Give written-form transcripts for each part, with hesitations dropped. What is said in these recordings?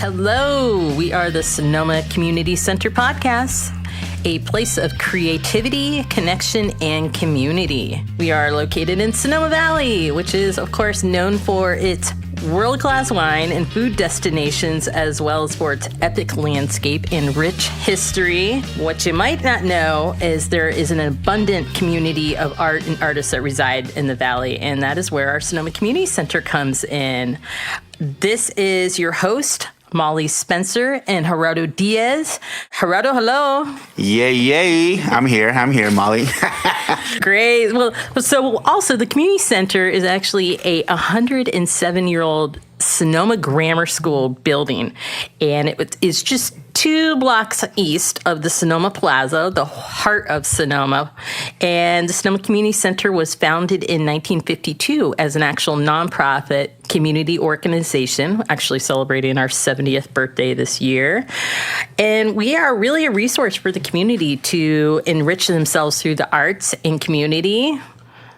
Hello, we are the Sonoma Community Center podcast, a place of creativity, connection, and community. We are located in Sonoma Valley, which is, of course, known for its world-class wine and food destinations, as well as for its epic landscape and rich history. What you might not know is there is an abundant community of art and artists that reside in the valley, and that is where our Sonoma Community Center comes in. This is your host, Molly Spencer and Gerardo Diaz. Gerardo, hello. Yay. I'm here, Molly. Great. Well, so also the community center is actually a 107-year-old Sonoma Grammar School building, and it is just 2 blocks east of the Sonoma Plaza, the heart of Sonoma. And the Sonoma Community Center was founded in 1952 as an actual nonprofit community organization, actually celebrating our 70th birthday this year. And we are really a resource for the community to enrich themselves through the arts and community.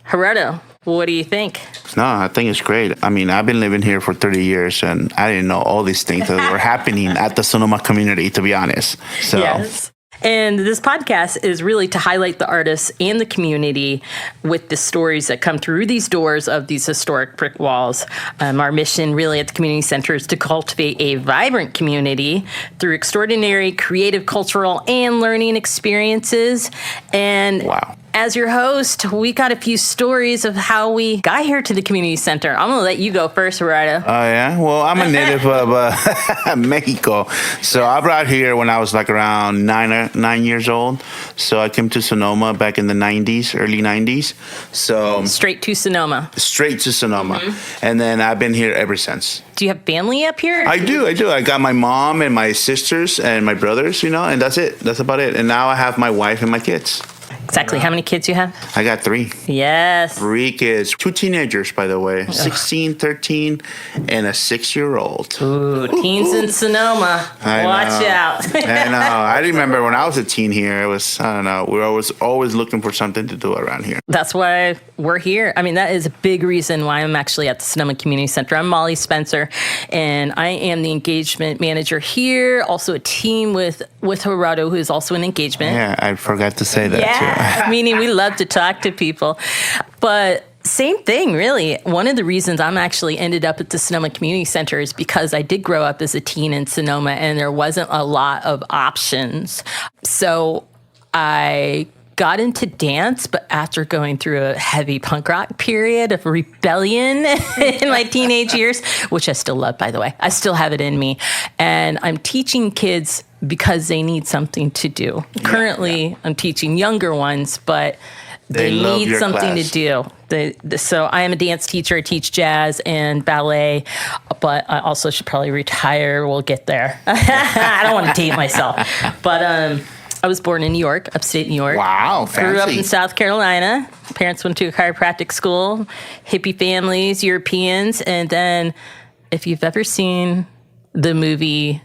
Gerardo, what do you think? No, I think it's great. I mean, I've been living here for 30 years, and I didn't know all these things that were happening at the Sonoma community, to be honest. So. Yes. And this podcast is really to highlight the artists and the community with the stories that come through these doors of these historic brick walls. Our mission really at the community center is to cultivate a vibrant community through extraordinary creative, cultural, and learning experiences. And wow. As your host, we got a few stories of how we got here to the community center. I'm going to let you go first, Gerardo. Oh, yeah? Well, I'm a native of Mexico. So I brought here when I was like around 9 years old. So I came to Sonoma back in the 90s, early 90s. So straight to Sonoma. Mm-hmm. And then I've been here ever since. Do you have family up here? I do. I got my mom and my sisters and my brothers, and that's it. That's about it. And now I have my wife and my kids. Exactly. How many kids you have? I got 3. Yes. 3 kids. 2 teenagers, by the way. 16, 13, and a 6-year-old. Ooh, teens in Sonoma. Watch out. I know. I remember when I was a teen here, it was, I don't know, we were always looking for something to do around here. That's why we're here. I mean, that is a big reason why I'm actually at the Sonoma Community Center. I'm Molly Spencer, and I am the engagement manager here. Also a team with Gerardo, who is also an engagement. Yeah, I forgot to say that too. Meaning we love to talk to people. But same thing, really. One of the reasons I'm actually ended up at the Sonoma Community Center is because I did grow up as a teen in Sonoma, and there wasn't a lot of options. So I got into dance, but after going through a heavy punk rock period of rebellion in my teenage years, which I still love, by the way. I still have it in me. And I'm teaching kids because they need something to do. Currently, I'm teaching younger ones, but they need something to do. So I am a dance teacher. I teach jazz and ballet, but I also should probably retire. We'll get there. I don't want to date myself. But I was born in New York, upstate New York. Wow, fancy. Grew up in South Carolina. Parents went to a chiropractic school, hippie families, Europeans. And then if you've ever seen the movie,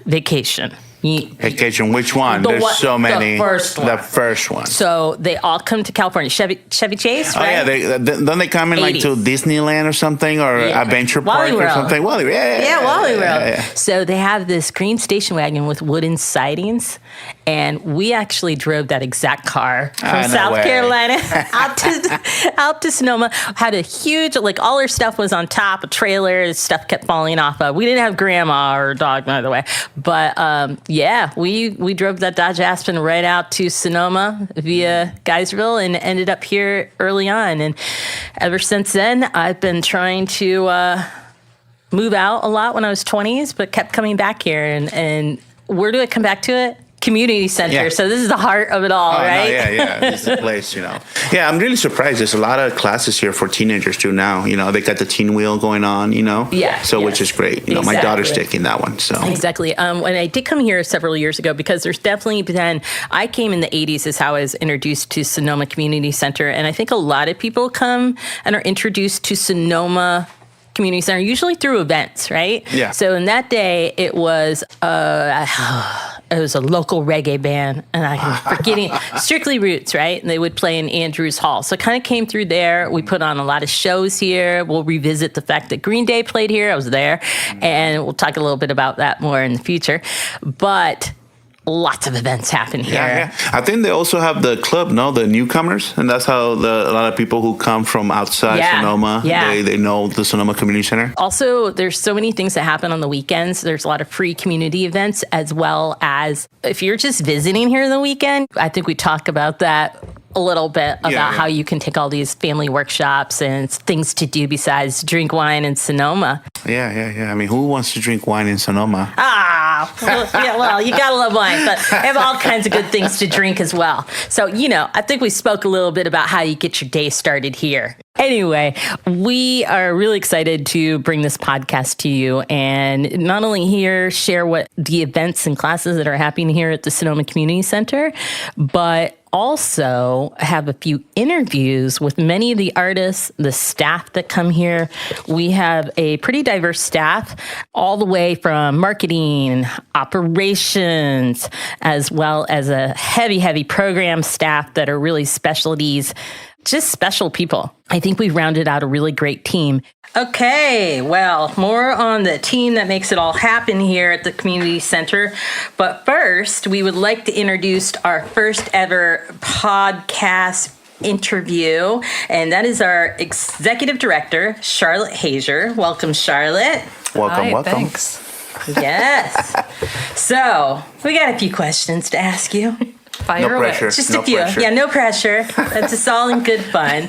Vacation. Vacation, which one? There's so many. The first one. So they all come to California. Chevy Chase, right? Oh, yeah. Don't they come in 80s. Like to Disneyland or something, or Adventure Park or something? Wally World. Yeah, Wally World. Yeah. So they have this green station wagon with wooden sidings, and we actually drove that exact car from South Carolina out to Sonoma. Had a huge, all our stuff was on top, a trailer, stuff kept falling off of. We didn't have grandma or a dog, by the way, but we drove that Dodge Aspen right out to Sonoma via Geisville and ended up here early on. And ever since then, I've been trying to move out a lot when I was 20s, but kept coming back here. And where do I come back to it? Community center. Yeah. So this is the heart of it all, right? No, yeah. This is the place, Yeah, I'm really surprised. There's a lot of classes here for teenagers too now. They got the teen wheel going on, Yeah. So which is great. Exactly. My daughter's taking that one. So exactly. When I did come here several years ago, because there's definitely been, I came in the 80s is how I was introduced to Sonoma Community Center. And I think a lot of people come and are introduced to Sonoma Community Center, usually through events, right? Yeah. So in that day, it was it was a local reggae band, and I'm forgetting Strictly Roots, right? And they would play in Andrews Hall. So it kind of came through there. We put on a lot of shows here. We'll revisit the fact that Green Day played here. I was there, and we'll talk a little bit about that more in the future. But lots of events happen here. Yeah. I think they also have the club, no, the newcomers, and that's how a lot of people who come from outside Sonoma, they know the Sonoma Community Center. Also, there's so many things that happen on the weekends. There's a lot of free community events, as well as if you're just visiting here on the weekend. I think we talk about that a little bit about how you can take all these family workshops and things to do besides drink wine in Sonoma. Yeah. I mean, who wants to drink wine in Sonoma? Well, you gotta love wine, but they have all kinds of good things to drink as well. So, I think we spoke a little bit about how you get your day started here. Anyway, we are really excited to bring this podcast to you and not only share what the events and classes that are happening here at the Sonoma Community Center, but also have a few interviews with many of the artists, the staff that come here. We have a pretty diverse staff, all the way from marketing, operations, as well as a heavy program staff that are really specialties, just special people. I think we've rounded out a really great team. Okay, well, more on the team that makes it all happen here at the community center. But first, we would like to introduce our first ever podcast interview, and that is our executive director, Charlotte Hazier. Welcome, Charlotte. Welcome. Thanks. Yes. So, we got a few questions to ask you. Fire away. Pressure. Just a few. Pressure. Yeah, no pressure. That's just all in good fun.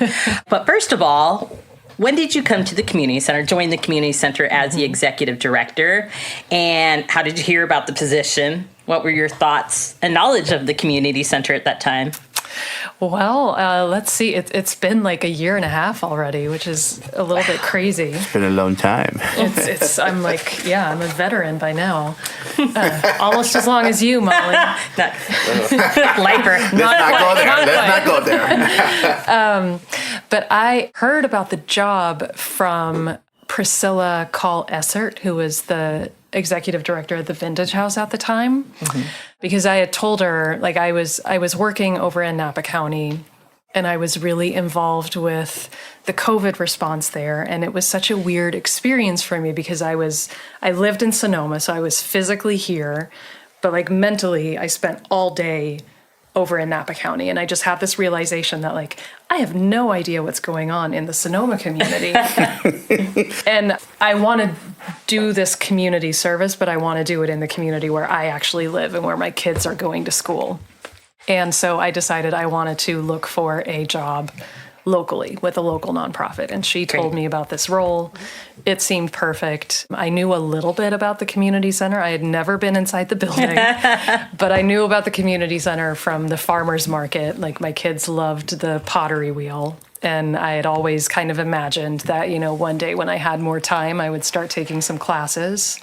But first of all, when did you come to the community center, join the community center as the executive director? And how did you hear about the position? What were your thoughts and knowledge of the community center at that time? Well, let's see. It's been like a year and a half already, which is a little bit crazy. It's been a long time. I'm a veteran by now. Almost as long as you, Molly. Lifer. Let's not go there. But I heard about the job from Priscilla Call Essert, who was the executive director at the Vintage House at the time, because I had told her, like, I was working over in Napa County, and I was really involved with the COVID response there, and it was such a weird experience for me because I lived in Sonoma, so I was physically here, but like mentally, I spent all day over in Napa County, and I just had this realization that, like, I have no idea what's going on in the Sonoma community. And I want to do this community service, but I want to do it in the community where I actually live and where my kids are going to school. And so I decided I wanted to look for a job locally with a local nonprofit. And she told me about this role. It seemed perfect. I knew a little bit about the community center. I had never been inside the building, but I knew about the community center from the farmer's market. Like, my kids loved the pottery wheel. And I had always kind of imagined that, one day when I had more time, I would start taking some classes.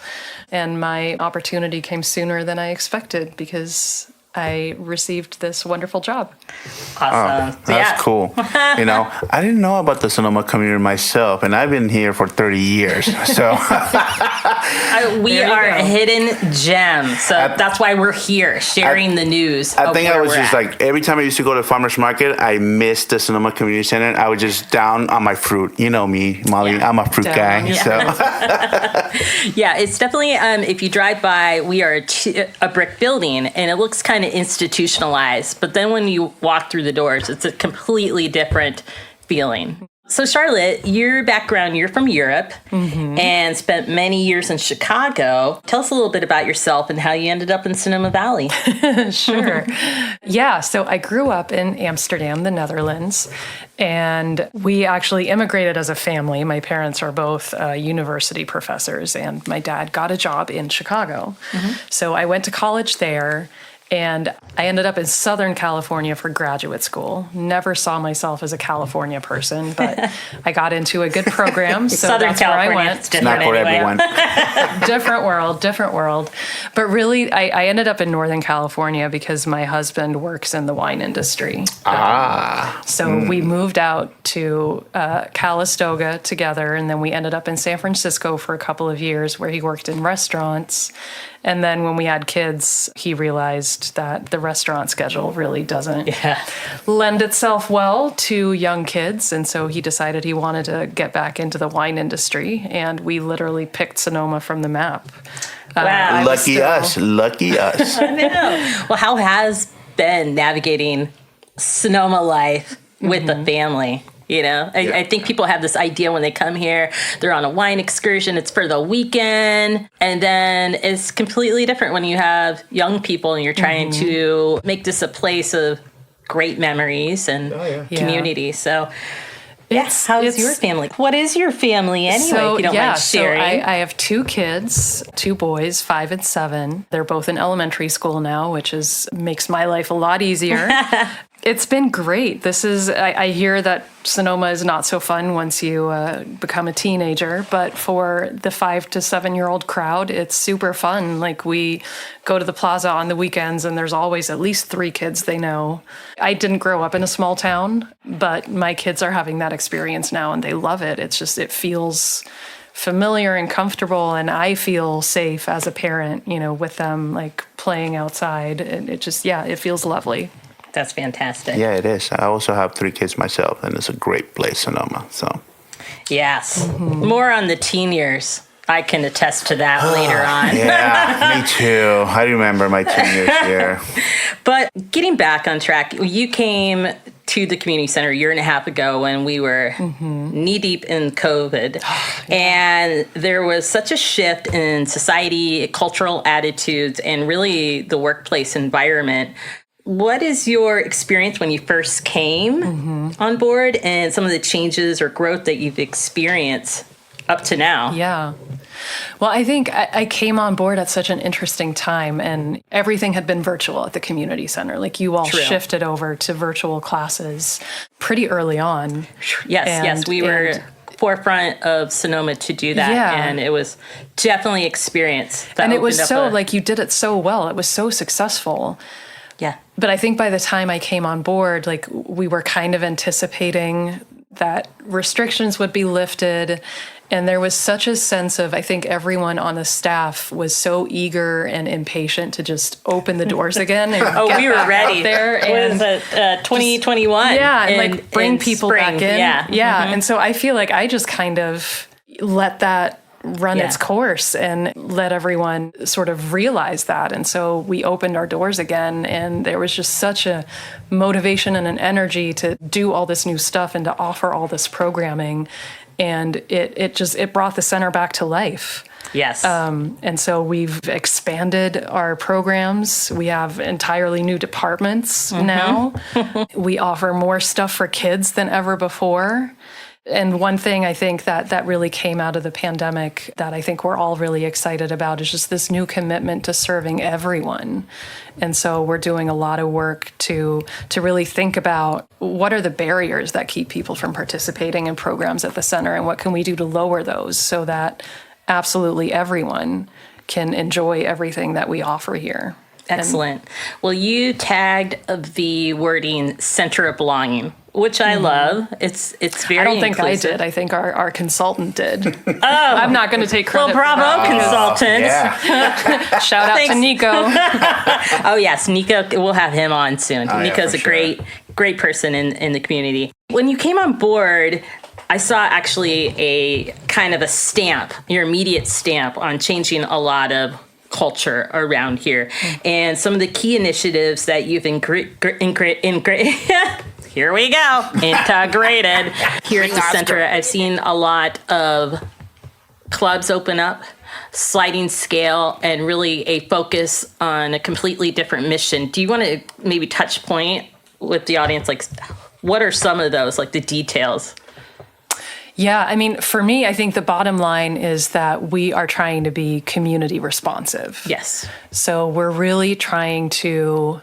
And my opportunity came sooner than I expected because I received this wonderful job. Awesome. That's cool. I didn't know about the Sonoma community myself, and I've been here for 30 years. So we are a hidden gem. So that's why we're here, sharing the news. I think I was just like, every time I used to go to the farmer's market, I missed the Sonoma Community Center. I was just down on my fruit. You know me, Molly. Yeah. I'm a fruit guy. Yeah. So yeah, it's definitely, if you drive by, we are a brick building, and it looks kind of institutionalized, but then when you walk through the doors, it's a completely different feeling. So Charlotte, your background, you're from Europe and spent many years in Chicago. Tell us a little bit about yourself and how you ended up in Sonoma Valley. Sure. Yeah, so I grew up in Amsterdam, the Netherlands, and we actually immigrated as a family. My parents are both university professors, and my dad got a job in Chicago. So I went to college there. And I ended up in Southern California for graduate school. Never saw myself as a California person, but I got into a good program, so Southern that's California, where I went. It's not for everyone. Different world. But really, I ended up in Northern California because my husband works in the wine industry. So we moved out to Calistoga together, and then we ended up in San Francisco for a couple of years where he worked in restaurants. And then when we had kids, he realized that the restaurant schedule really doesn't lend itself well to young kids. And so he decided he wanted to get back into the wine industry. And we literally picked Sonoma from the map. Wow. Lucky us. I know. Well, how has been navigating Sonoma life with the family? You know, I think people have this idea when they come here, they're on a wine excursion, it's for the weekend. And then it's completely different when you have young people and you're trying to make this a place of great memories and community. So, how's your family? What is your family anyway, if you don't mind sharing? So I have 2 kids, 2 boys, 5 and 7. They're both in elementary school now, which makes my life a lot easier. It's been great. I hear that Sonoma is not so fun once you become a teenager, but for the 5 to 7-year-old crowd, it's super fun. Like, we go to the plaza on the weekends and there's always at least 3 kids they know. I didn't grow up in a small town, but my kids are having that experience now and they love it. It feels familiar and comfortable, and I feel safe as a parent, with them, like, playing outside. And it feels lovely. That's fantastic. Yeah, it is. I also have 3 kids myself, and it's a great place, Sonoma. So, yes, more on the teen years. I can attest to that later on. Yeah, me too. I remember my teen years here. But getting back on track, you came to the community center a year and a half ago when we were knee deep in COVID. And there was such a shift in society, cultural attitudes, and really the workplace environment. What is your experience when you first came on board and some of the changes or growth that you've experienced up to now? Yeah. Well, I think I came on board at such an interesting time, and everything had been virtual at the community center. Like, you all shifted over to virtual classes pretty early on. Yes, we were forefront of Sonoma to do that, and it was definitely experience. And it was you did it so well. It was so successful. Yeah. But I think by the time I came on board, like, we were kind of anticipating that restrictions would be lifted. And there was such a sense of, I think everyone on the staff was so eager and impatient to just open the doors again. And we were ready. There and was it 2021? And bring people spring. back in. Yeah. And so I feel like I just kind of let that run its course and let everyone sort of realize that. And so we opened our doors again, and there was just such a motivation and an energy to do all this new stuff and to offer all this programming. And it brought the center back to life. Yes. And so we've expanded our programs. We have entirely new departments now. We offer more stuff for kids than ever before. And one thing I think that really came out of the pandemic that I think we're all really excited about is just this new commitment to serving everyone. And so we're doing a lot of work to really think about what are the barriers that keep people from participating in programs at the center, and what can we do to lower those so that absolutely everyone can enjoy everything that we offer here. Excellent. Well, you tagged the wording center of belonging, which I love. It's very I don't think inclusive. I did. I think our consultant did. I'm not going to take credit. Well, bravo, for that. consultant. Shout out to Nico. Oh, yes. Nico, we'll have him on soon. Nico's a great person in the community. When you came on board, I saw actually a kind of a stamp, your immediate stamp on changing a lot of culture around here, and some of the key initiatives that you've integrated here we go, integrated here at the center. I've seen a lot of clubs open up, sliding scale, and really a focus on a completely different mission. Do you want to maybe touch point with the audience, like what are some of those, like the details? Yeah, I mean, for me, I think the bottom line is that we are trying to be community responsive. Yes. So we're really trying to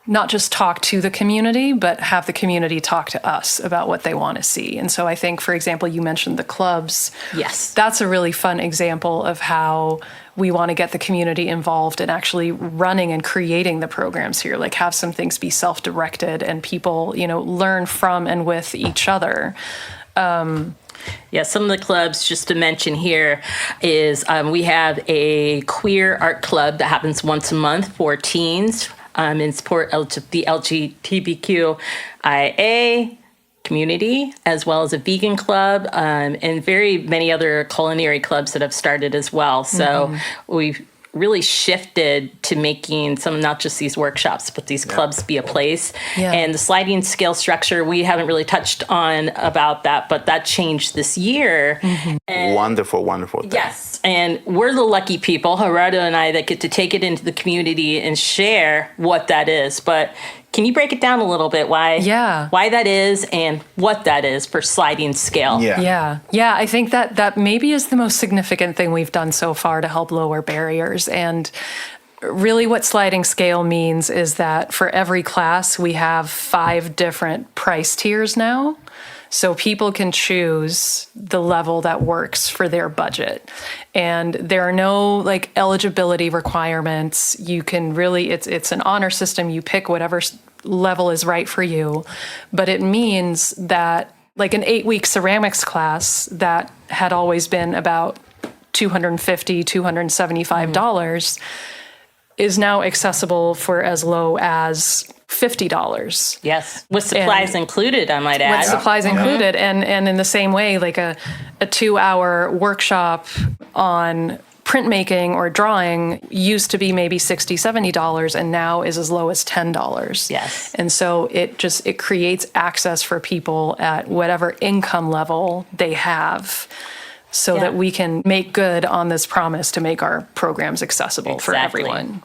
not just talk to the community, but have the community talk to us about what they want to see. And so I think, for example, you mentioned the clubs. Yes. That's a really fun example of how we want to get the community involved in actually running and creating the programs here, like have some things be self-directed and people, learn from and with each other. Yeah, some of the clubs, just to mention here, is we have a queer art club that happens once a month for teens in support of the LGBTQIA community, as well as a vegan club and very many other culinary clubs that have started as well. So we've really shifted to making some, not just these workshops, but these clubs be a place. Yeah. And the sliding scale structure, we haven't really touched on about that, but that changed this year. And Wonderful thing. yes. And we're the lucky people, Gerardo and I, that get to take it into the community and share what that is. But can you break it down a little bit why that is and what that is for sliding scale? Yeah. I think that maybe is the most significant thing we've done so far to help lower barriers. And really what sliding scale means is that for every class, we have 5 different price tiers now. So people can choose the level that works for their budget. And there are no like eligibility requirements. You can really, it's an honor system. You pick whatever level is right for you. But it means that like an 8-week ceramics class that had always been about $250, $275 is now accessible for as low as $50. Yes, with supplies included, I might add. With supplies included. And in the same way, like a 2-hour workshop on printmaking or drawing used to be maybe $60, $70 and now is as low as $10. Yes. And so it creates access for people at whatever income level they have so that we can make good on this promise to make our programs accessible for everyone.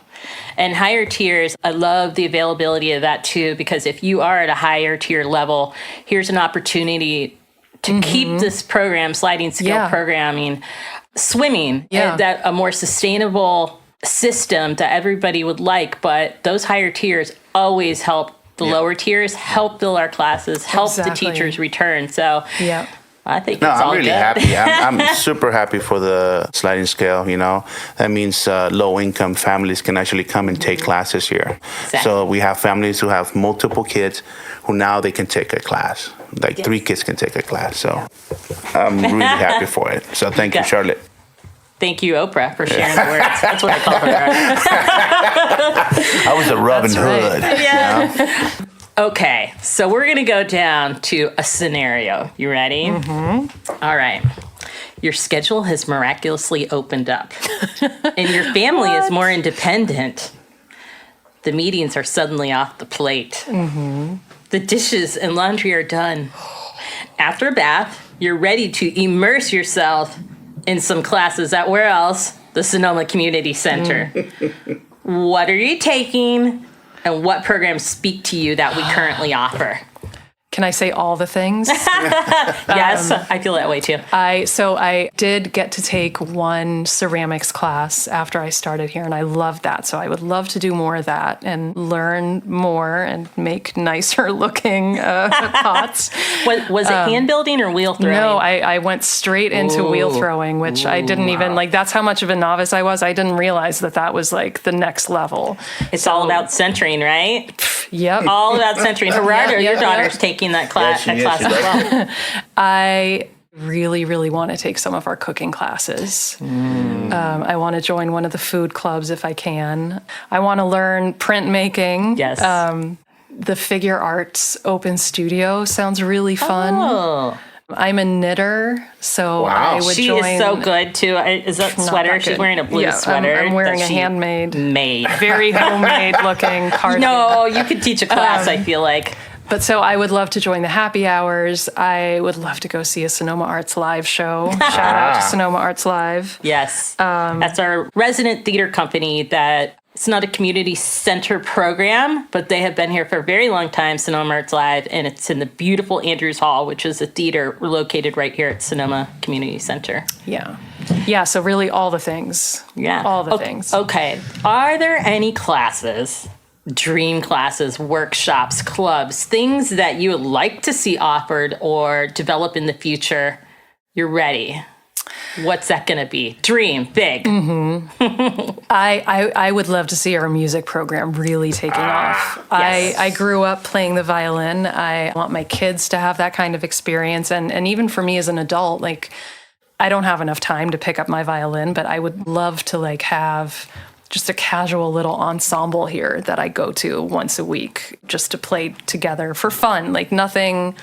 And higher tiers, I love the availability of that too, because if you are at a higher tier level, here's an opportunity to keep this program, sliding scale programming, swimming, that a more sustainable system that everybody would like. But those higher tiers always help the lower tiers, help build our classes, help the teachers return. So I think it's all I'm really good. happy. I'm super happy for the sliding scale, you know. That means low-income families can actually come and take classes here. Exactly. So we have families who have multiple kids who now they can take a class. Like 3 kids can take a class. So I'm really happy for it. So thank you, Charlotte. Thank you, Oprah, for sharing the words. That's what I call her. I was a Robin Hood. Yeah. You know? Okay, so we're going to go down to a scenario. You ready? All right. Your schedule has miraculously opened up, and your family is more independent. The meetings are suddenly off the plate. The dishes and laundry are done. After a bath, you're ready to immerse yourself in some classes at where else? The Sonoma Community Center. What are you taking? And what programs speak to you that we currently offer? Can I say all the things? Yes, I feel that way too. So I did get to take one ceramics class after I started here, and I loved that. So I would love to do more of that and learn more and make nicer looking pots. Was it hand building or wheel throwing? No, I went straight into wheel throwing, which I didn't even, like, that's how much of a novice I was. I didn't realize that was like the next level. It's all about centering, right? Yep. All about centering. Gerardo, your daughter's taking that class, class as well. I really, really want to take some of our cooking classes. I want to join one of the food clubs if I can. I want to learn printmaking. Yes. The figure arts open studio sounds really fun. Oh. I'm a knitter, so I would she join. Is so good too. Is that sweater? She's wearing a blue sweater. I'm wearing a handmade, made, very homemade looking cardigan. No, you could teach a class. I feel like. But so I would love to join the happy hours. I would love to go see a Sonoma Arts Live show. Shout out to Sonoma Arts Live. Yes, that's our resident theater company that. It's not a community center program, but they have been here for a very long time, Sonoma Arts Live, and it's in the beautiful Andrews Hall, which is a theater located right here at Sonoma Community Center. Yeah. Yeah, so really all the things. Yeah. All the things. Okay. Are there any classes, dream classes, workshops, clubs, things that you would like to see offered or develop in the future? You're ready. What's that going to be? Dream big. I would love to see our music program really taking off. Yes. I grew up playing the violin. I want my kids to have that kind of experience. And even for me as an adult, like, I don't have enough time to pick up my violin, but I would love to like have just a casual little ensemble here that I go to once a week just to play together for fun. Like nothing,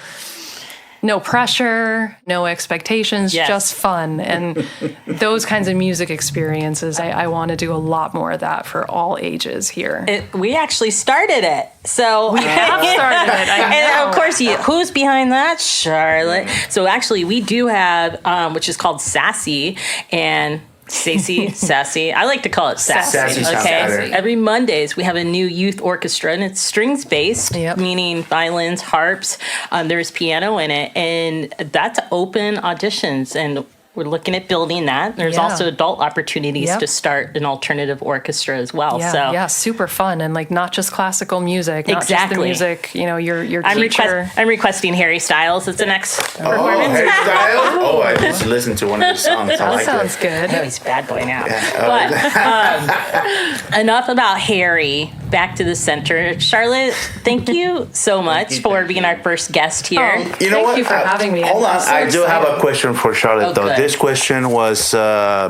no pressure, no expectations, Yes. just fun. And those kinds of music experiences, I want to do a lot more of that for all ages here. We actually started it. So we have started it, I And know. of course, who's behind that? Charlotte. So actually, we do have, which is called Sassy and Sassy. I like to call it Sassy. Sassy sounds better. Every Mondays we have a new youth orchestra, and it's strings based, Yep. meaning violins, harps. There's piano in it, and that's open auditions, and we're looking at building that. There's Yeah. also adult opportunities Yep. to start an alternative orchestra as well. Yeah, super fun. And like not just classical music, not just the Exactly. music, your teacher. I'm requesting Harry Styles as the next performance. Harry Styles? Oh, I just listened to one of his songs. I That like sounds it. good. No, he's a bad boy now. But enough about Harry. Back to the center. Charlotte, thank you so much for being our first guest here. Oh, You know Thank what? you for having me. Hold I'm on. so I do have a excited. question for Charlotte, Oh, though. good. This question was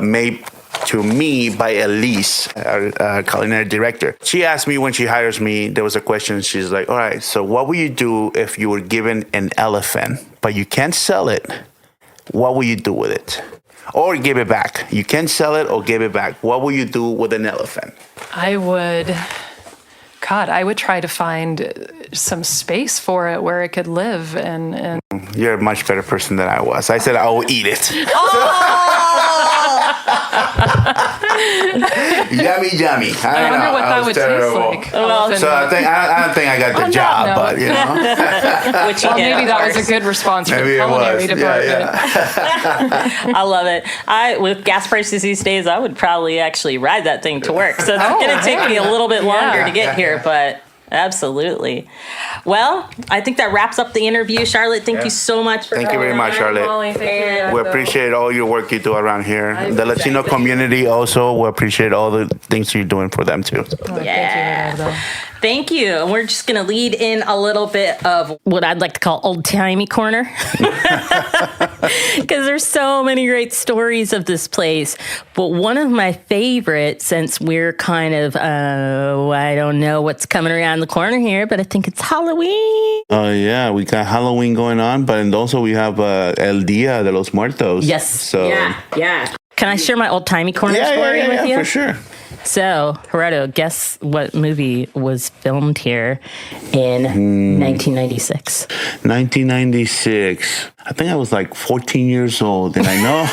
made to me by Elise, our culinary director. She asked me when she hires me, there was a question. She's like, all right, so what would you do if you were given an elephant, but you can't sell it? What will you do with it? Or give it back. You can sell it or give it back. What will you do with an elephant? I would try to find some space for it where it could live and You're a much better person than I was. I said I will eat it. Yummy. I wonder what that would taste like. Elephant So I don't think I got the On that job, note. but you know, Which you well, did, maybe of that was course. a good response for maybe the it culinary was. department. Yeah. I love it. With gas prices these days, I would probably actually ride that thing to work. So it's Oh, going to take me a little bit longer Yeah. to get here, but absolutely. Well, I think that wraps up the interview. Charlotte, thank you so much for Thank you coming very much, on. Charlotte. Molly, thank you. We appreciate all your work you do around here. I The Latino appreciate it. community also, we appreciate all the things you're doing for them too. Yeah. Thank you, Gerardo. Thank you. And we're just going to lead in a little bit of what I'd like to call old-timey corner. Because there's so many great stories of this place. But one of my favorites, since we're kind of, I don't know what's coming around the corner here, but I think it's Halloween. Oh yeah, we got Halloween going on, but and also we have El Dia de los Muertos. Yes. So Yeah. Can I share my old-timey corner yeah, story with you? for sure. So, Gerardo, guess what movie was filmed here in 1996? 1996. I think I was like 14 years old, and I know.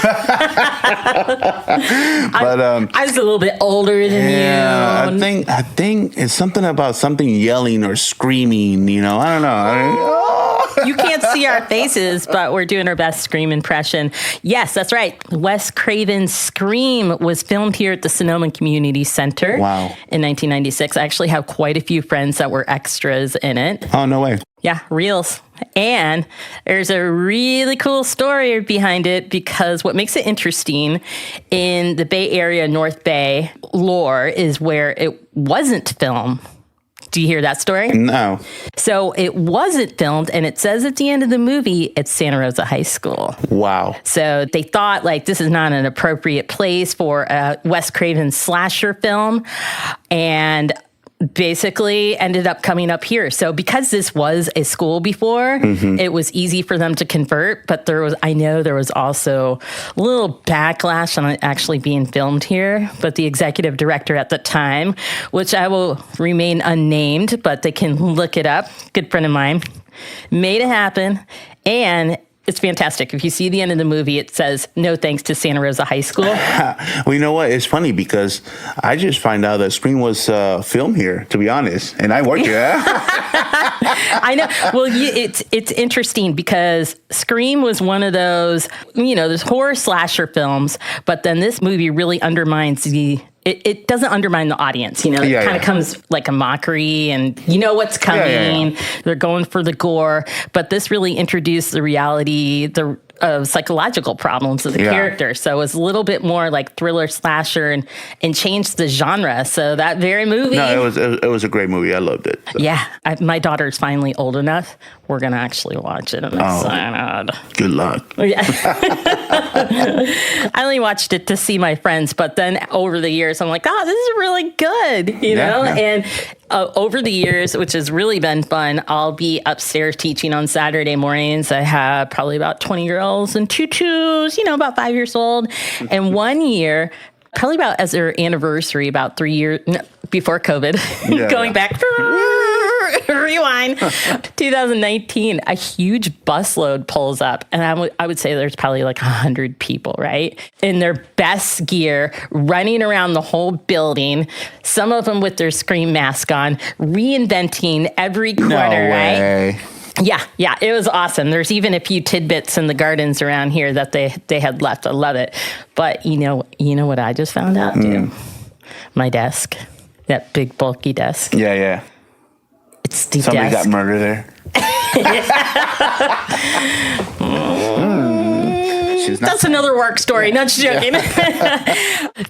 But I was a little bit older than yeah, you. I think it's something about something yelling or screaming. You know, I don't know. You can't see our faces, but we're doing our best Scream impression. Yes, that's right. Wes Craven's Scream was filmed here at the Sonoma Community Center. Wow. In 1996. I actually have quite a few friends that were extras in it. Oh no way. Yeah, reels. And there's a really cool story behind it because what makes it interesting in the Bay Area, North Bay lore is where it wasn't filmed. Do you hear that story? No. So it wasn't filmed, and it says at the end of the movie, it's Santa Rosa High School. Wow. So they thought, like, this is not an appropriate place for a Wes Craven slasher film, and basically ended up coming up here. So because this was a school before, it was easy for them to convert, but I know there was also a little backlash on it actually being filmed here. But the executive director at the time, which I will remain unnamed, but they can look it up, good friend of mine, made it happen. And it's fantastic. If you see the end of the movie, it says, "No thanks to Santa Rosa High School." Well, you know what? It's funny because I just find out that Scream was filmed here, to be honest, and I work here. I know. Well, it's interesting because Scream was one of those, those horror slasher films, but then this movie really undermines it doesn't undermine the audience, it kind of comes like a mockery and you know what's coming. They're going for the gore, but this really introduced the reality, psychological problems of the character. So it was a little bit more like thriller slasher and changed the genre. So that very movie. No, it was a great movie. I loved it. So. Yeah. My daughter's finally old enough. We're going to actually watch it. I'm excited. Good luck. Yeah. I only watched it to see my friends, but then over the years, I'm like, oh, this is really good, you know? Yeah. And over the years, which has really been fun, I'll be upstairs teaching on Saturday mornings. I have probably about 20 girls and tutus, about 5 years old. And one year, probably about as their anniversary, about 3 years before COVID, going back, rewind, 2019, a huge busload pulls up. And I would say there's probably like 100 people, right? In their best gear, running around the whole building, some of them with their Scream mask on, reinventing every corner, right? Yeah, it was awesome. There's even a few tidbits in the gardens around here that they had left. I love it. But you know what I just found out, too? My desk, that big bulky desk. Yeah. It's the Somebody desk. got murdered there. That's another work story. Not joking.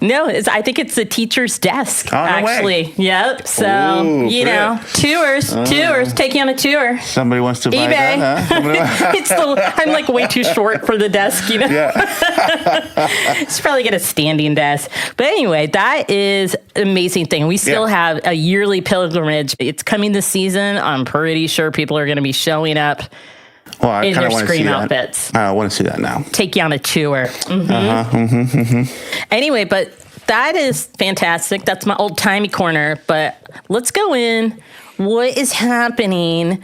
No, I think it's the teacher's desk, actually. Way. Yep. So, tours. Take you on a tour. Somebody wants to buy eBay. that, huh? I'm like way too short for the desk, Yeah. It's probably get a standing desk. But anyway, that is an amazing thing. We still have a yearly pilgrimage. It's coming this season. I'm pretty sure people are going to be showing up. Well, I in their want to see Scream outfits. I want to see that now. Take you on a tour. Anyway, but that is fantastic. That's my old-timey corner. But let's go in. What is happening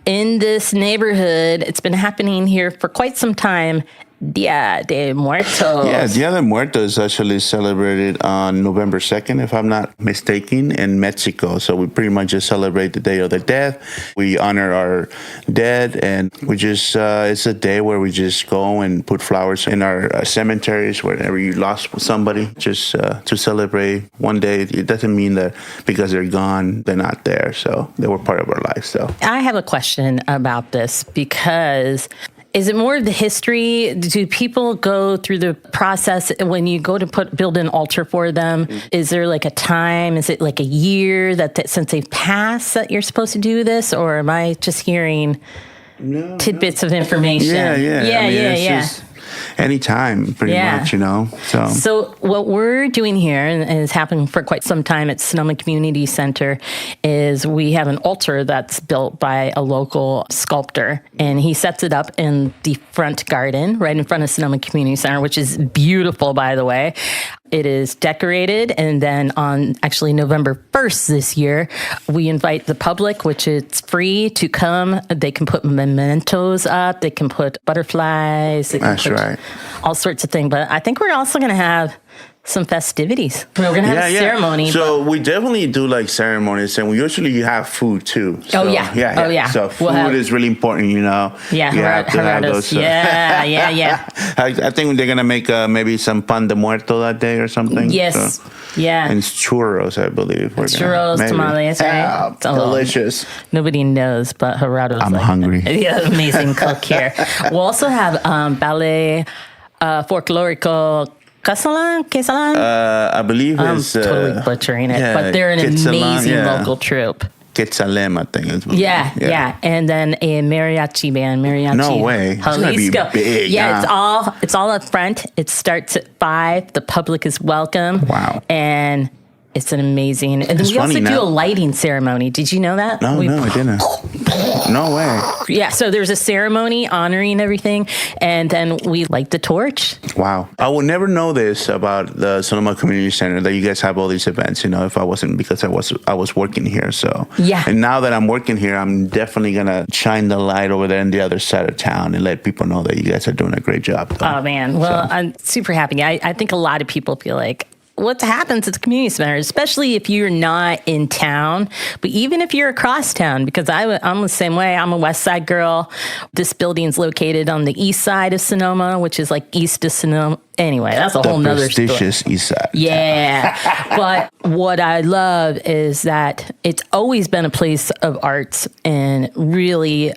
in this neighborhood? It's been happening here for quite some time. Dia de Muertos. Yeah, Dia de Muertos is actually celebrated on November 2nd, if I'm not mistaken, in Mexico. So we pretty much just celebrate the Day of the Dead. We honor our dead, and we just, it's a day where we just go and put flowers in our cemeteries wherever you lost somebody, just to celebrate one day. It doesn't mean that because they're gone, they're not there. So they were part of our life. So I have a question about this because... Is it more of the history? Do people go through the process when you go to build an altar for them? Is there like a time? Is it like a year that since they've passed that you're supposed to do this? Or am I just hearing tidbits of information? Yeah. Anytime, pretty much, So what we're doing here, and it's happened for quite some time at Sonoma Community Center, is we have an altar that's built by a local sculptor, and he sets it up in the front garden, right in front of Sonoma Community Center, which is beautiful, by the way. It is decorated, and then on actually November 1st this year, we invite the public, which it's free, to come. They can put mementos up, they can put butterflies, they can put all sorts of things. But I think we're also going to have some festivities. We're going to have a ceremony. So we definitely do like ceremonies, and we usually have food too. So, So food is really important, Yeah, you have to have those. Yeah. I think they're going to make maybe some pan de muerto that day or something. Yes. So. Yeah. And churros, I believe. Churros, tamales, right? Delicious. Nobody knows, but Gerardo's hungry. Amazing cook here. We'll also have ballet, folklorico, Quesalan? I believe it's... totally butchering it, but they're an amazing local troupe. Quetzalem, I think. Yeah. And then a mariachi band. No way. It's gonna be big. Yeah, it's all up front. It starts at 5. The public is welcome. Wow. And it's an amazing... And then we also do a lighting ceremony. Did you know that? No, I didn't. No way. Yeah, so there's a ceremony honoring everything, and then we light the torch. Wow. I would never know this about the Sonoma Community Center, that you guys have all these events, if I wasn't, because I was working here. So yeah. And now that I'm working here, I'm definitely going to shine the light over there on the other side of town and let people know that you guys are doing a great job. Oh, man. Well, I'm super happy. I think a lot of people feel like, what happens at the community center, especially if you're not in town, but even if you're across town, because I'm the same way. I'm a West Side girl. This building's located on the east side of Sonoma, which is like east of Sonoma. Anyway, that's a whole nother story. Prestigious east side. Yeah. But what I love is that it's always been a place of arts and really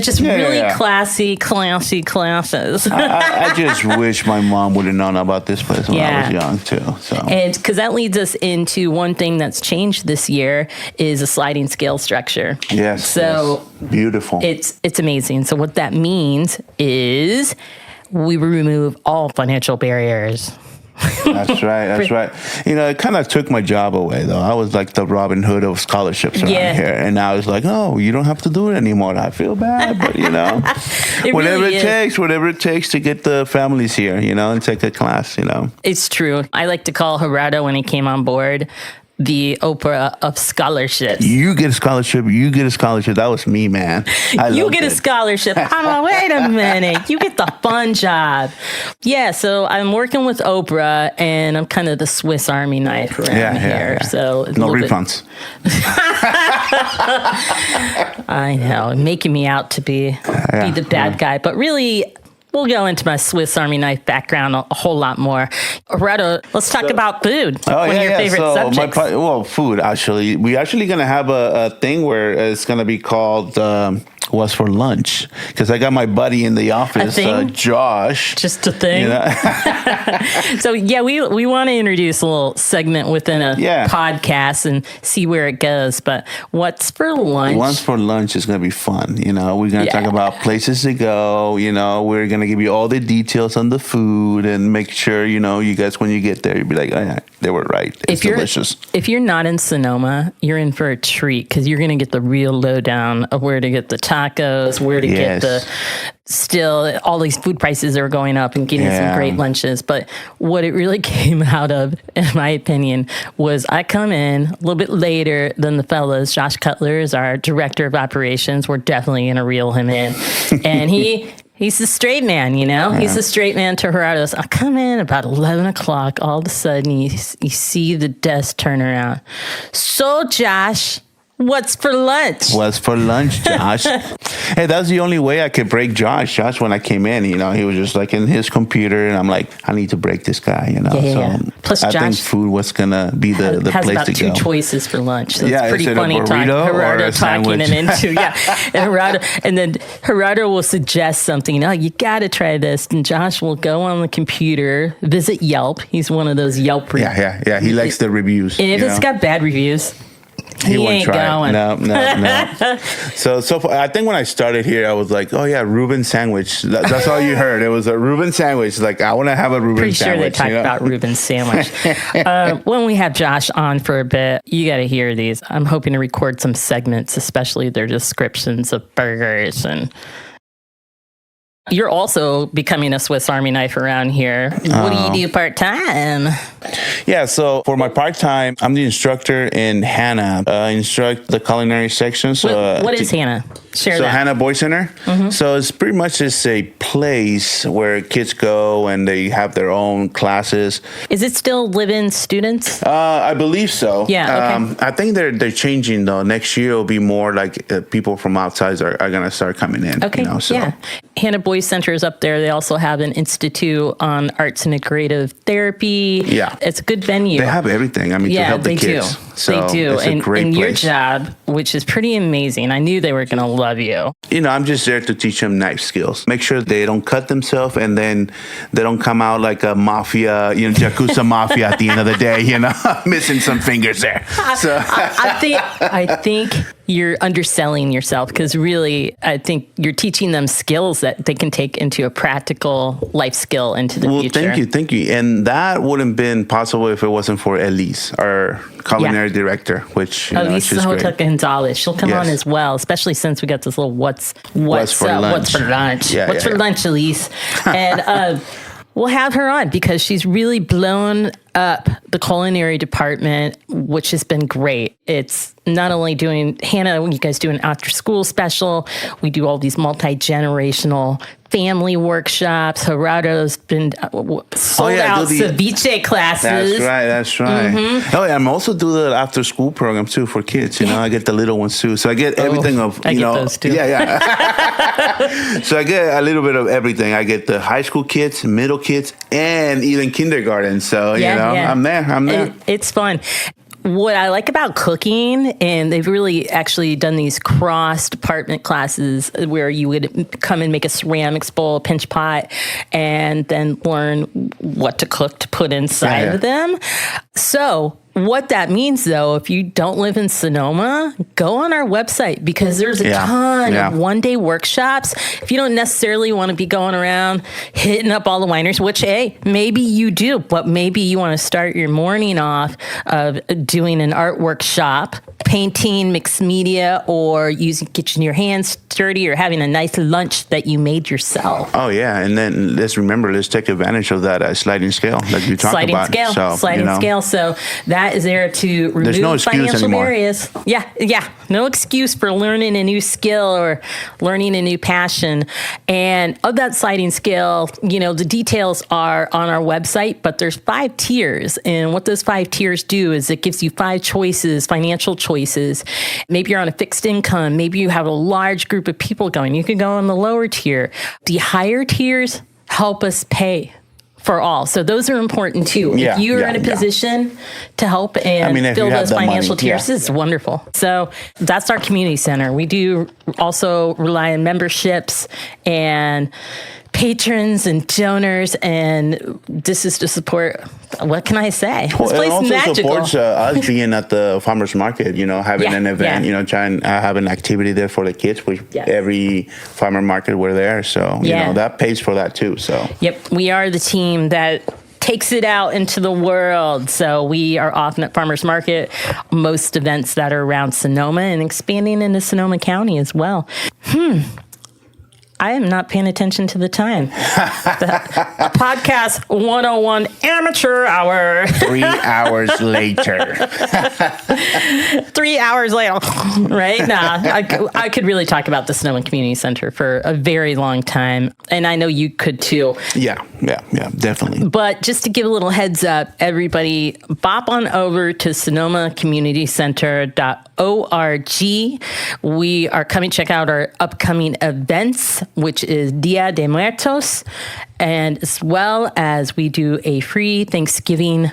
just really classy classes. I just wish my mom would have known about this place when I was young too. So, and because that leads us into one thing that's changed this year is a sliding scale structure. Yes. So beautiful. It's amazing. So what that means is we remove all financial barriers. That's right. It kind of took my job away, though. I was like the Robin Hood of scholarships around here. And now it's like, oh, you don't have to do it anymore. I feel bad, but, whatever it takes to get the families here, and take a class, It's true. I like to call Gerardo, when he came on board, the Oprah of scholarships. You get a scholarship. That was me, man. You get a scholarship. I'm like, wait a minute. You get the fun job. Yeah, so I'm working with Oprah, and I'm kind of the Swiss Army knife around here. Yeah. So no refunds. I know, making me out to be the bad guy, but really. We'll go into my Swiss Army knife background a whole lot more. Gerardo, let's talk about food. One of your favorite subjects. Food, actually. We're actually going to have a thing where it's going to be called What's for Lunch? Because I got my buddy in the office, Josh. Just a thing. So, we want to introduce a little segment within a podcast and see where it goes. But What's for Lunch? What's for Lunch is going to be fun. We're going to talk about places to go. We're going to give you all the details on the food and make sure, you guys, when you get there, you'll be like, oh, yeah, they were right. It's delicious. If you're not in Sonoma, you're in for a treat because you're going to get the real lowdown of where to get the tacos, where to get still all these food prices are going up and getting some great lunches. But what it really came out of, in my opinion, was I come in a little bit later than the fellas. Josh Cutler is our director of operations. We're definitely going to reel him in. And he's the straight man, He's the straight man to Gerardo's. I come in about 11 o'clock. All of a sudden, you see the desk turn around. So, Josh, what's for lunch? What's for lunch, Josh? Hey, that's the only way I could break Josh. Josh, when I came in, he was just like in his computer, and I'm like, I need to break this guy, Plus, I think food was going to be the place to go. Has about two choices for lunch. So it's pretty funny Gerardo talking him into, and then Gerardo will suggest something. Oh, you got to try this. And Josh will go on the computer, visit Yelp. He's one of those Yelp reviews. Yeah. He likes the reviews. And if it's got bad reviews, he ain't going. No. So I think when I started here, I was like, oh yeah, Reuben sandwich. That's all you heard. It was a Reuben sandwich. Like, I want to have a Reuben sandwich. Pretty sure they talked about Reuben sandwich. When we have Josh on for a bit, you got to hear these. I'm hoping to record some segments, especially their descriptions of burgers and. You're also becoming a Swiss Army knife around here. What do you do part-time? Yeah, so for my part-time, I'm the instructor in Hannah. I instruct the culinary section. So what is Hannah? Share that. So Hannah Boy Center. Mm-hmm. So it's pretty much just a place where kids go and they have their own classes. Is it still live-in students? I believe so. Yeah, okay. I think they're changing, though. Next year, it'll be more like people from outside are going to start coming in. Okay, Hannah Boy Center is up there. They also have an institute on arts and creative therapy. Yeah. It's a good venue. They have everything. I mean, to help the kids. They do. It's a great and place. Your job, which is pretty amazing. I knew they were going to love you. I'm just there to teach them knife skills. Make sure they don't cut themselves and then they don't come out like a mafia, Yakuza mafia at the end of the day, missing some fingers there. So I think you're underselling yourself because really, I think you're teaching them skills that they can take into a practical life skill into the future. Well, thank you. And that wouldn't have been possible if it wasn't for Elise, our culinary director, which Elise Gonzalez. She'll come on as well, especially since we got this little what's for lunch. Yeah, what's for lunch, Elise? And we'll have her on because she's really blown up the culinary department, which has been great. It's not only doing, Hannah, you guys do an after school special. We do all these multi-generational family workshops. Gerardo's been sold out ceviche classes. That's right. Mm-hmm. Oh, yeah, I'm also doing the after school program too for kids. I get the little ones too. So I get everything of, I get those too. Yeah. So I get a little bit of everything. I get the high school kids, middle kids, and even kindergarten. So, I'm there. It's fun. What I like about cooking, and they've really actually done these cross department classes where you would come and make a ceramics bowl, pinch pot, and then learn what to cook to put inside of them. So what that means, though, if you don't live in Sonoma, go on our website because there's a ton of one-day workshops. If you don't necessarily want to be going around hitting up all the wineries, which, hey, maybe you do, but maybe you want to start your morning off of doing an art workshop, painting, mixed media, or getting your hands dirty or having a nice lunch that you made yourself. Oh, yeah. And then let's take advantage of that sliding scale that you talked about. Sliding scale. So that is there to remove financial barriers. Yeah. No excuse for learning a new skill or learning a new passion. And of that sliding scale, the details are on our website, but there's 5 tiers. And what those 5 tiers do is it gives you 5 choices, financial choices. Maybe you're on a fixed income. Maybe you have a large group of people going. You can go on the lower tier. The higher tiers help us pay for all. So those are important too. If you're in a position to help and fill those financial tiers, this is wonderful. So that's our community center. We do also rely on memberships and patrons and donors, and this is to support, what can I say? This place it also is magical. Supports us being at the farmers market, having an event, try and have an activity there for the kids, which every farmer market we're there. So, that pays for that too. So, yep, we are the team that takes it out into the world. So we are often at farmers market, most events that are around Sonoma and expanding into Sonoma County as well. I am not paying attention to the time. The podcast 101 amateur hour. 3 hours later. 3 hours later, right? Nah, I could really talk about the Sonoma Community Center for a very long time. And I know you could too. Yeah, definitely. But just to give a little heads up, everybody, bop on over to sonomacommunitycenter.org. We are coming, check out our upcoming events, which is Dia de Muertos, and as well as we do a free Thanksgiving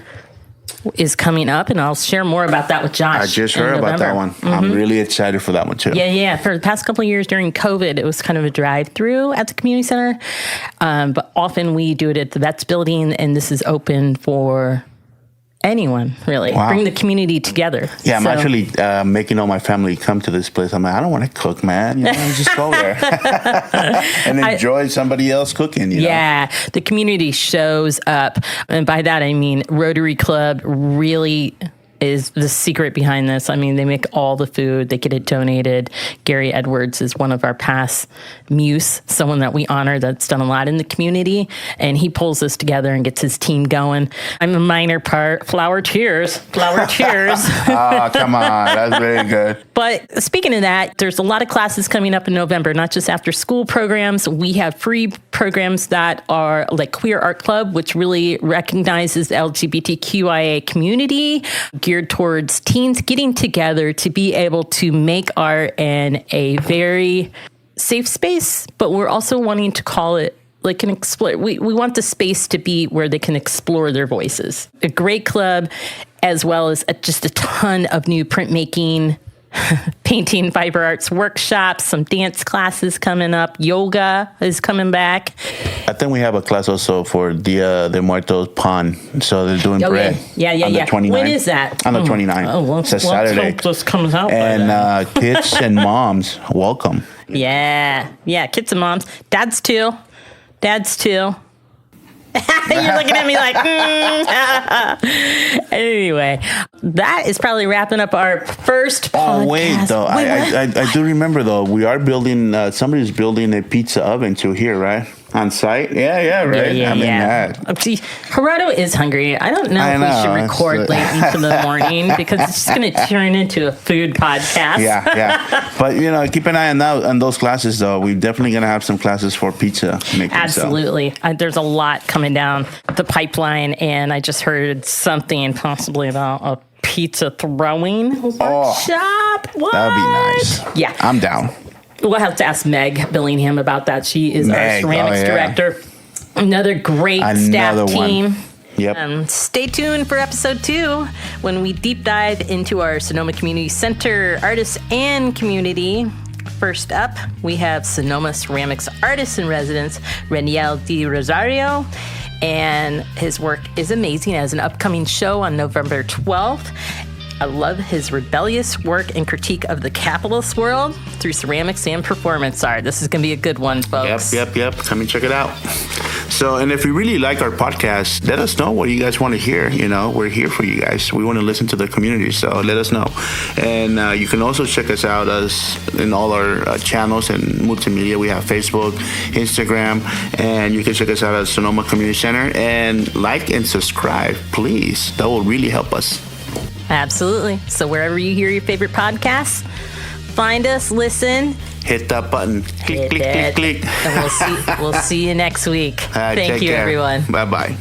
is coming up, and I'll share more about that with Josh. I just heard about that one. Mm-hmm. I'm really excited for that one too. Yeah. For the past couple of years during COVID, it was kind of a drive-through at the community center, but often we do it at the Vets building, and this is open for anyone, really. Wow. Bring the community together. Yeah, I'm actually making all my family come to this place. I'm like, I don't want to cook, man. Just go there and enjoy somebody else cooking. Yeah, the community shows up. And by that, I mean Rotary Club really is the secret behind this. I mean, they make all the food. They get it donated. Gary Edwards is one of our past muse, someone that we honor that's done a lot in the community. And he pulls this together and gets his team going. I'm a minor part. Flower cheers. Oh, come on. That's very good. But speaking of that, there's a lot of classes coming up in November, not just after school programs. We have free programs that are like Queer Art Club, which really recognizes the LGBTQIA community, geared towards teens getting together to be able to make art in a very safe space, but we're also wanting to call it like an explore. We want the space to be where they can explore their voices. A great club, as well as just a ton of new printmaking, painting, fiber arts workshops, some dance classes coming up. Yoga is coming back. I think we have a class also for Dia de Muertos Pan. So they're doing bread. Yeah. On the 29th. When is that? On the 29th. Oh, well, it's a Saturday. Let's hope this comes out. And kids and moms, welcome. Yeah, kids and moms. Dads too. You're looking at me like, Anyway, that is probably wrapping up our first podcast. Oh, wait, though. I do remember, though, we are building, somebody's building a pizza oven too here, right? On site? Yeah, right. Yeah. See, Gerardo is hungry. I don't know if we should record late into the morning because it's just going to turn into a food podcast. Yeah. But, keep an eye on those classes, though. We're definitely going to have some classes for pizza making. Absolutely. There's a lot coming down the pipeline, and I just heard something possibly about a pizza throwing workshop. What? That'd be nice. Yeah. I'm down. We'll have to ask Meg Billingham about that. She is our ceramics director. Another great staff team. Yep. Stay tuned for episode 2 when we deep dive into our Sonoma Community Center artists and community. First up, we have Sonoma Ceramics artist in residence, Reniel Di Rosario. And his work is amazing as an upcoming show on November 12th. I love his rebellious work and critique of the capitalist world through ceramics and performance art. This is going to be a good one, folks. Yep. Come and check it out. So, and if you really like our podcast, let us know what you guys want to hear. You know, we're here for you guys. We want to listen to the community, so let us know. And you can also check us out in all our channels and multimedia. We have Facebook, Instagram, and you can check us out at Sonoma Community Center. And like and subscribe, please. That will really help us. Absolutely. So wherever you hear your favorite podcasts, find us, listen. Hit that button. Click, click, click, click. And we'll see you next week. Thank you, care. everyone. Bye-bye.